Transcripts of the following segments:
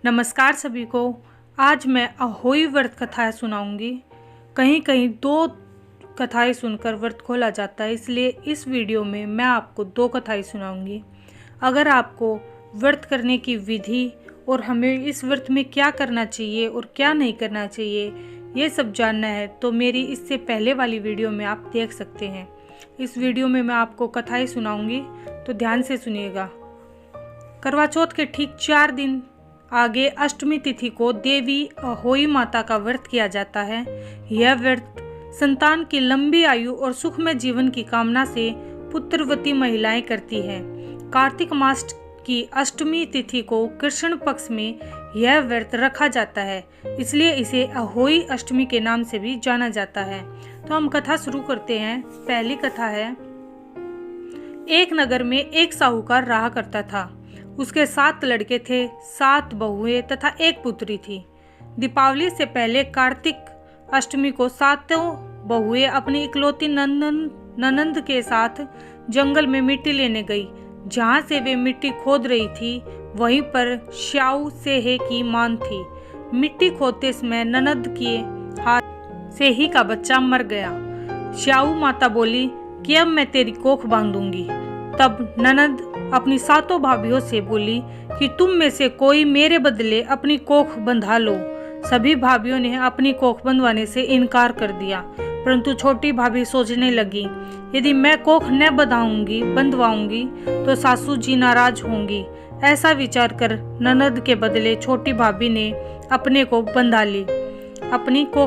नमस्कार सभी को। आज मैं अहोई व्रत कथाएं सुनाऊंगी। कहीं कहीं 2 कथाएं सुनकर व्रत खोला जाता है, इसलिए इस वीडियो में मैं आपको 2 कथाएं सुनाऊंगी। अगर आपको व्रत करने की विधि और हमें इस व्रत में क्या करना चाहिए और क्या नहीं करना चाहिए ये सब जानना है तो मेरी इससे पहले वाली वीडियो में आप देख सकते हैं। इस वीडियो में मैं आपको कथाएं सुनाऊंगी तो ध्यान से सुनिएगा। करवा चौथ के ठीक 4 दिन आगे अष्टमी तिथि को देवी अहोई माता का व्रत किया जाता है। यह व्रत संतान की लंबी आयु और सुखमय जीवन की कामना से पुत्रवती महिलाएं करती हैं। कार्तिक मास की अष्टमी तिथि को कृष्ण पक्ष में यह व्रत रखा जाता है, इसलिए इसे अहोई अष्टमी के नाम से भी जाना जाता है। तो हम कथा शुरू करते हैं। पहली कथा है। एक नगर में एक साहूकार रहा करता था। उसके 7 लड़के थे, 7 बहुएं तथा 1 पुत्री थी। दीपावली से पहले कार्तिक अष्टमी को 7 बहुएं अपनी इकलौती ननंद के साथ जंगल में मिट्टी लेने गई। जहां से वे मिट्टी खोद रही थी वहीं पर श्याऊ सेहे की मान थी। मिट्टी खोदते समय ननद के हाथ से ही का बच्चा मर गया। श्याऊ माता बोली कि अब मैं तेरी कोख बांधूंगी। तब ननद अपनी 7 भाभियों से बोली कि तुम में से कोई मेरे बदले अपनी कोख बंधा लो। सभी भाभियों ने अपनी कोख बंधवाने से इनकार कर दिया, परंतु छोटी भाभी सोचने लगी, यदि मैं कोख न बंधवाऊंगी तो सासू जी नाराज होंगी। ऐसा विचार कर ननद के बदले छोटी भाभी ने अपनी कोख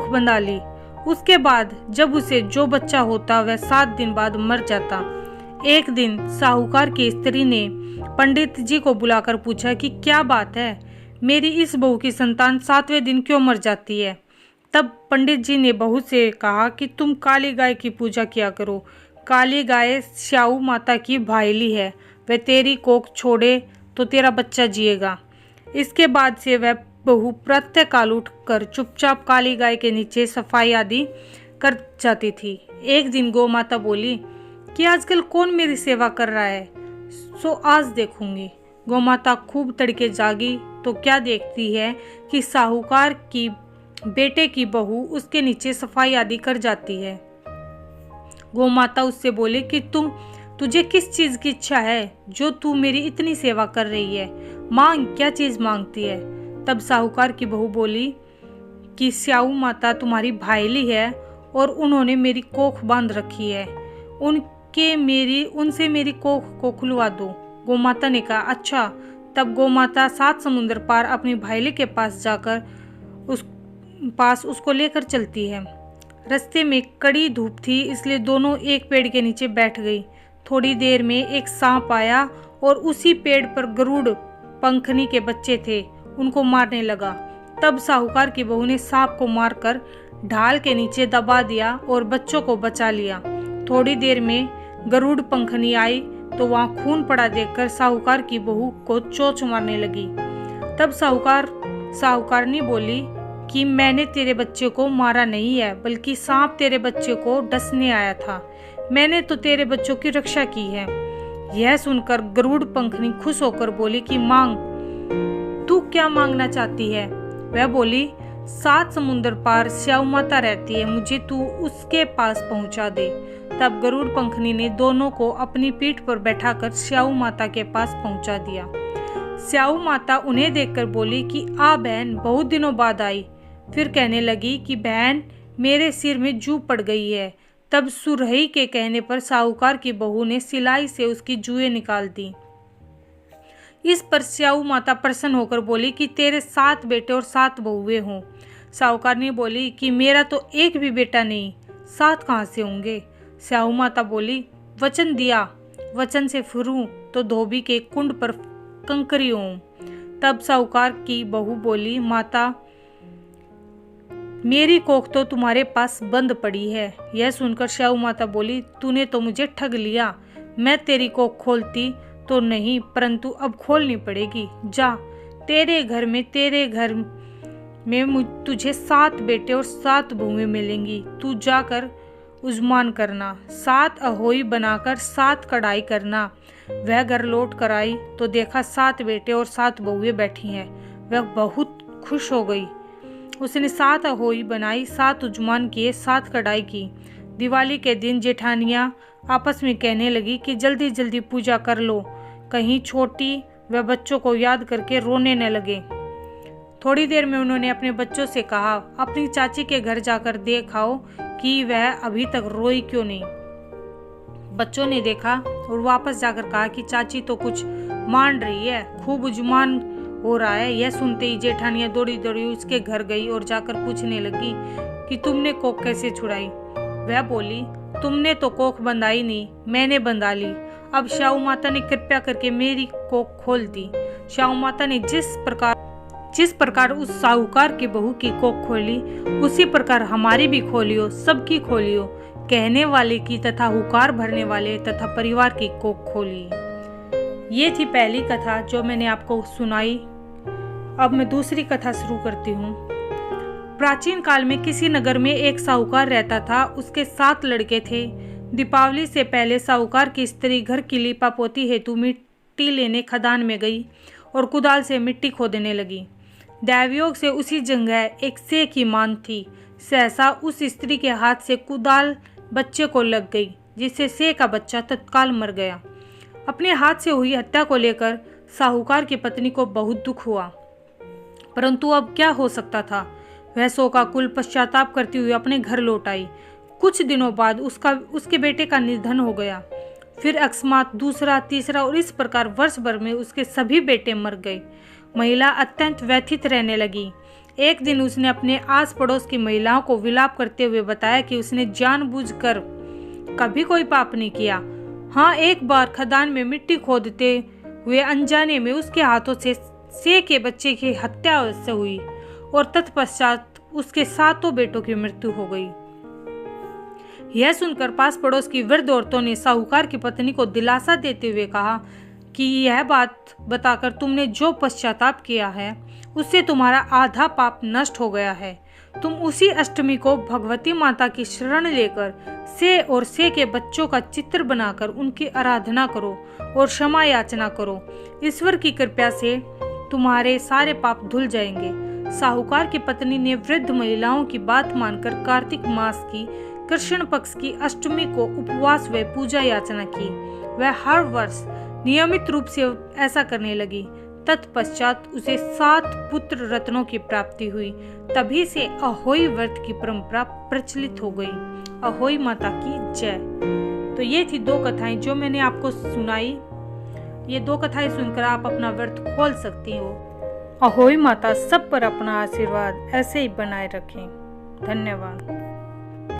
बंधा ली। उसके बाद जब उसे जो बच्चा होता वह 7 दिन बाद मर जाता। एक दिन साहूकार की स्त्री ने पंडित जी को बुलाकर पूछा कि क्या बात है, मेरी इस बहू की संतान 7वें दिन क्यों मर जाती है। तब पंडित जी ने बहू से कहा कि तुम काली गाय की पूजा किया करो। काली गाय श्याऊ माता की भाईली है, वह तेरी कोख छोड़े तो तेरा बच्चा जिएगा। इसके बाद से वह बहू प्रत्येक काल उठकर चुपचाप काली गाय के नीचे सफाई आदि कर जाती थी। एक दिन गौ माता बोली कि आजकल कौन मेरी सेवा कर रहा है, सो आज देखूंगी। गौ माता खूब तड़के जागी तो क्या देखती है कि साहूकार की बेटे की बहू उसके नीचे सफाई आदि कर जाती है। गौ माता उससे बोले कि तुझे किस चीज की इच्छा है जो तू मेरी इतनी सेवा कर रही है, मांग, क्या चीज मांगती है। तब साहूकार की बहू बोली कि श्याऊ माता तुम्हारी भाईली है और उन्होंने मेरी कोख बांध रखी है, उनसे मेरी कोख को खुलवा दो। गौ माता ने कहा अच्छा। तब गौ माता 7 समुद्र पार अपनी भाईली के पास जाकर उसको लेकर चलती है। रास्ते में कड़ी धूप थी, इसलिए दोनों एक पेड़ के नीचे बैठ गई। थोड़ी देर में एक सांप आया और उसी पेड़ पर गरुड़ पंखनी के बच्चे थे, उनको मारने लगा। तब साहूकार की बहू ने सांप को मारकर ढाल के नीचे दबा दिया और बच्चों को बचा लिया। थोड़ी देर में गरुड़ पंखनी आई तो वहां खून पड़ा देखकर साहूकार की बहू को चोंच मारने लगी। तब साहूकारनी बोली कि मैंने तेरे बच्चे को मारा नहीं है, बल्कि सांप तेरे बच्चे को डसने आया था। मैंने तो तेरे बच्चों की रक्षा की है। यह सुनकर गरुड़ पंखनी खुश होकर बोली कि मांग, तू क्या मांगना चाहती है। वह बोली 7 समुद्र पार श्याऊ माता रहती है, मुझे तू उसके पास पहुंचा दे। तब गरुड़ पंखनी ने दोनों को अपनी पीठ पर बैठाकर श्याऊ माता के पास पहुंचा दिया। श्याऊ माता उन्हें देखकर बोली कि आ बहन, बहुत दिनों बाद आई। फिर कहने लगी कि बहन, मेरे सिर में जू पड़ गई है। तब सुरही के कहने पर साहूकार की बहू ने सिलाई से उसकी जुएं निकाल दी। इस पर श्याऊ माता प्रसन्न होकर बोली कि तेरे 7 बेटे और 7 बहुएं हों। साहूकार ने बोली कि मेरा तो एक भी बेटा नहीं, 7 कहाँ से होंगे। श्याऊ माता बोली वचन दिया, वचन से फिरूं तो धोबी के कुंड पर कंकरी होऊं। तब साहूकार की बहू बोली माता, मेरी कोख तो तुम्हारे पास बंद पड़ी है। यह सुनकर श्याऊ माता बोली तूने तो मुझे ठग लिया। मैं तेरी कोख खोलती तो नहीं, परंतु अब खोलनी पड़ेगी। जा, तेरे घर में तुझे 7 बेटे और 7 बहुएं मिलेंगी। तू जाकर उजमान करना, 7 अहोई बनाकर 7 कढ़ाई करना। वह घर लौट कर आई तो देखा 7 बेटे और 7 बहुएं बैठी हैं। वह बहुत खुश हो गई। उसने 7 अहोई बनाई, 7 उजमान किए, 7 कढ़ाई की। दिवाली के दिन जेठानियां आपस में कहने लगी कि जल्दी जल्दी पूजा कर लो, कहीं छोटी व बच्चों को याद करके रोने न लगे। थोड़ी देर में उन्होंने अपने बच्चों से कहा, अपनी चाची के घर जाकर देखाओ कि वह अभी तक रोई क्यों नहीं। बच्चों ने देखा और वापस जाकर कहा कि चाची तो कुछ मान रही है, खूब उजमान हो रहा है। यह सुनते ही जेठानियां दौड़ी दौड़ी उसके घर गई और जाकर पूछने लगी कि तुमने कोख कैसे छुड़ाई। वह बोली, तुमने तो कोख बंधाई नहीं, मैंने बंधा ली। अब शाहू माता ने कृपया करके मेरी कोख खोल दी। शाहू माता ने जिस प्रकार उस साहूकार की बहू की कोख खोली, उसी प्रकार हमारी भी खोलियो, सबकी खोलियो, कहने वाले की तथा हुकार भरने वाले तथा परिवार की कोख खोली। ये थी पहली कथा जो मैंने आपको सुनाई। अब मैं दूसरी कथा शुरू करती हूँ। प्राचीन काल में किसी नगर में एक साहूकार रहता था। उसके 7 लड़के थे। दीपावली से पहले साहूकार की स्त्री घर की लीपा पोती हेतु मिट्टी लेने खदान में गई और कुदाल से मिट्टी खोदने लगी। दैवयोग से उसी जगह एक सेह की मान थी। सहसा उस स्त्री के हाथ से कुदाल बच्चे को लग गई, जिससे सेह का बच्चा तत्काल मर गया। अपने हाथ से हुई हत्या को लेकर साहूकार की पत्नी को बहुत दुख हुआ, परंतु अब क्या हो सकता था। वह शोकाकुल पश्चाताप करती हुई अपने घर लौट आई। कुछ दिनों बाद उसके बेटे का निधन हो गया। फिर अकस्मात दूसरा, तीसरा और इस प्रकार वर्ष भर में उसके सभी बेटे मर गए। महिला अत्यंत व्यथित रहने लगी। एक दिन उसने अपने आस पड़ोस की महिलाओं को विलाप करते हुए बताया कि उसने जानबूझकर कभी कोई पाप नहीं किया। हाँ, एक बार खदान में मिट्टी खोदते हुए अनजाने में उसके हाथों से सेह के बच्चे की हत्या अवश्य हुई और तत्पश्चात उसके 7 बेटों की मृत्यु हो गई। यह सुनकर पास पड़ोस की वृद्ध औरतों ने साहूकार की पत्नी को दिलासा देते हुए कहा कि यह बात बताकर तुमने जो पश्चाताप किया है, उससे तुम्हारा आधा पाप नष्ट हो गया है। तुम उसी अष्टमी को भगवती माता की शरण लेकर सेह और सेह के बच्चों का चित्र बनाकर उनकी आराधना करो और क्षमा याचना करो। ईश्वर की कृपा से तुम्हारे सारे पाप धुल जाएंगे। साहूकार की पत्नी ने वृद्ध महिलाओं की बात मानकर कार्तिक मास की कृष्ण पक्ष की अष्टमी को उपवास व पूजा याचना की। वह हर वर्ष नियमित रूप से ऐसा करने लगी। तत्पश्चात उसे 7 पुत्र रत्नों की प्राप्ति हुई। तभी से अहोई व्रत की परंपरा प्रचलित हो गई। अहोई माता की जय। तो ये थी 2 कथाएं जो मैंने आपको सुनाई। ये 2 कथाएं सुनकर आप अपना व्रत खोल सकती हो। अहोई माता सब पर अपना आशीर्वाद ऐसे ही बनाए रखें। धन्यवाद।